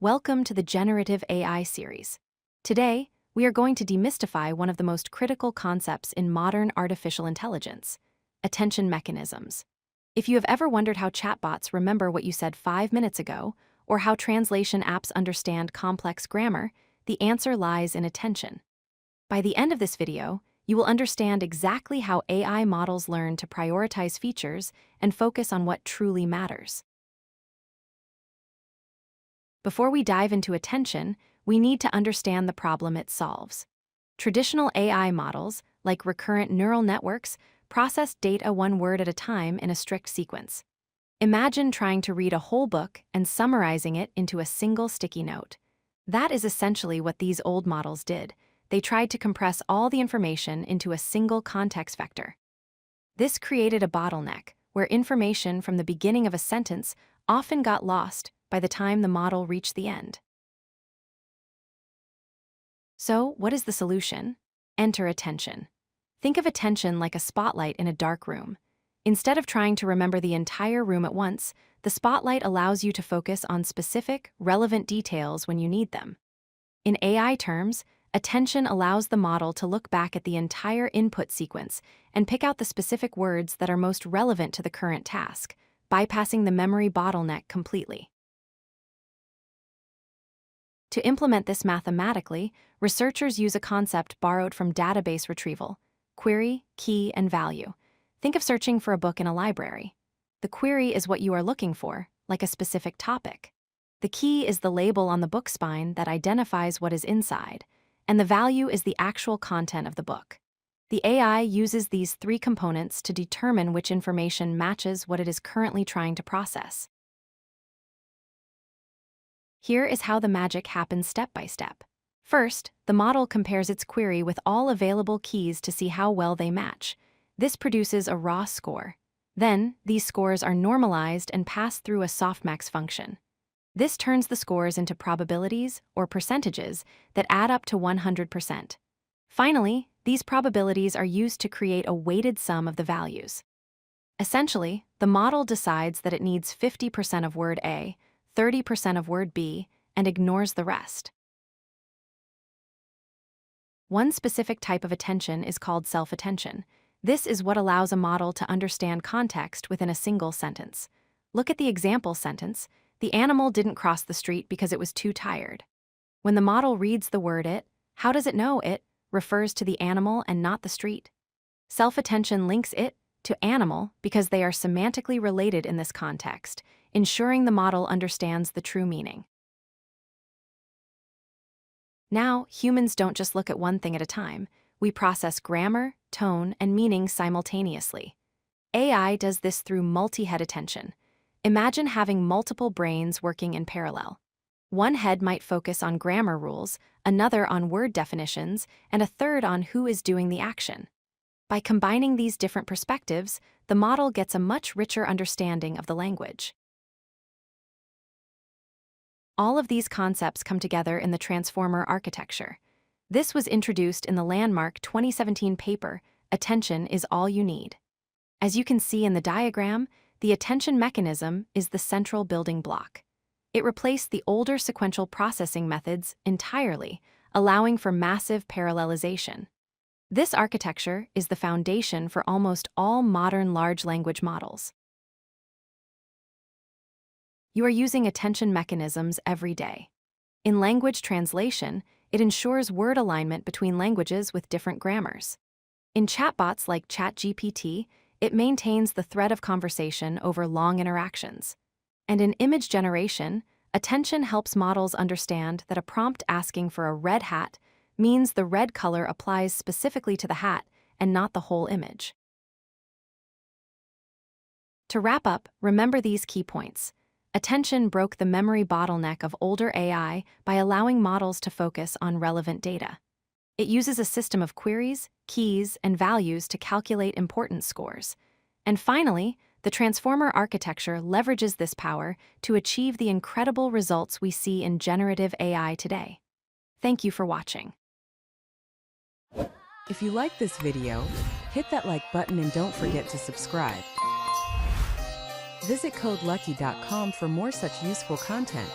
Welcome to the Generative AI series. Today, we are going to demystify one of the most critical concepts in modern artificial intelligence: attention mechanisms. If you have ever wondered how chatbots remember what you said 5 minutes ago, or how translation apps understand complex grammar, the answer lies in attention. By the end of this video, you will understand exactly how AI models learn to prioritize features and focus on what truly matters. Before we dive into attention, we need to understand the problem it solves. Traditional AI models, like recurrent neural networks, process data one word at a time in a strict sequence. Imagine trying to read a whole book and summarizing it into a single sticky note. That is essentially what these old models did. They tried to compress all the information into a single context vector. This created a bottleneck, where information from the beginning of a sentence often got lost by the time the model reached the end. So, what is the solution? Enter attention. Think of attention like a spotlight in a dark room. Instead of trying to remember the entire room at once, the spotlight allows you to focus on specific, relevant details when you need them. In AI terms, attention allows the model to look back at the entire input sequence and pick out the specific words that are most relevant to the current task, bypassing the memory bottleneck completely. To implement this mathematically, researchers use a concept borrowed from database retrieval: query, key, and value. Think of searching for a book in a library. The query is what you are looking for, like a specific topic. The key is the label on the book spine that identifies what is inside, and the value is the actual content of the book. The AI uses these three components to determine which information matches what it is currently trying to process. Here is how the magic happens step by step. First, the model compares its query with all available keys to see how well they match. This produces a raw score. Then, these scores are normalized and pass through a Softmax function. This turns the scores into probabilities, or percentages, that add up to 100%. Finally, these probabilities are used to create a weighted sum of the values. Essentially, the model decides that it needs 50% of word A, 30% of word B, and ignores the rest. One specific type of attention is called self-attention. This is what allows a model to understand context within a single sentence. Look at the example sentence: "The animal didn't cross the street because it was too tired." When the model reads the word "it," how does it know it refers to the animal and not the street? Self-attention links it to animal because they are semantically related in this context, ensuring the model understands the true meaning. Now, humans don't just look at one thing at a time. We process grammar, tone, and meaning simultaneously. AI does this through multi-head attention. Imagine having multiple brains working in parallel. One head might focus on grammar rules, another on word definitions, and a third on who is doing the action. By combining these different perspectives, the model gets a much richer understanding of the language. All of these concepts come together in the transformer architecture. This was introduced in the landmark 2017 paper, "Attention is All You Need." As you can see in the diagram, the attention mechanism is the central building block. It replaced the older sequential processing methods entirely, allowing for massive parallelization. This architecture is the foundation for almost all modern large language models. You are using attention mechanisms every day. In language translation, it ensures word alignment between languages with different grammars. In chatbots like ChatGPT, it maintains the thread of conversation over long interactions. And in image generation, attention helps models understand that a prompt asking for a red hat means the red color applies specifically to the hat and not the whole image. To wrap up, remember these key points. Attention broke the memory bottleneck of older AI by allowing models to focus on relevant data. It uses a system of queries, keys, and values to calculate importance scores. And finally, the transformer architecture leverages this power to achieve the incredible results we see in generative AI today. Thank you for watching. If you like this video, hit that like button and don't forget to subscribe. Visit codelucky.com for more such useful content.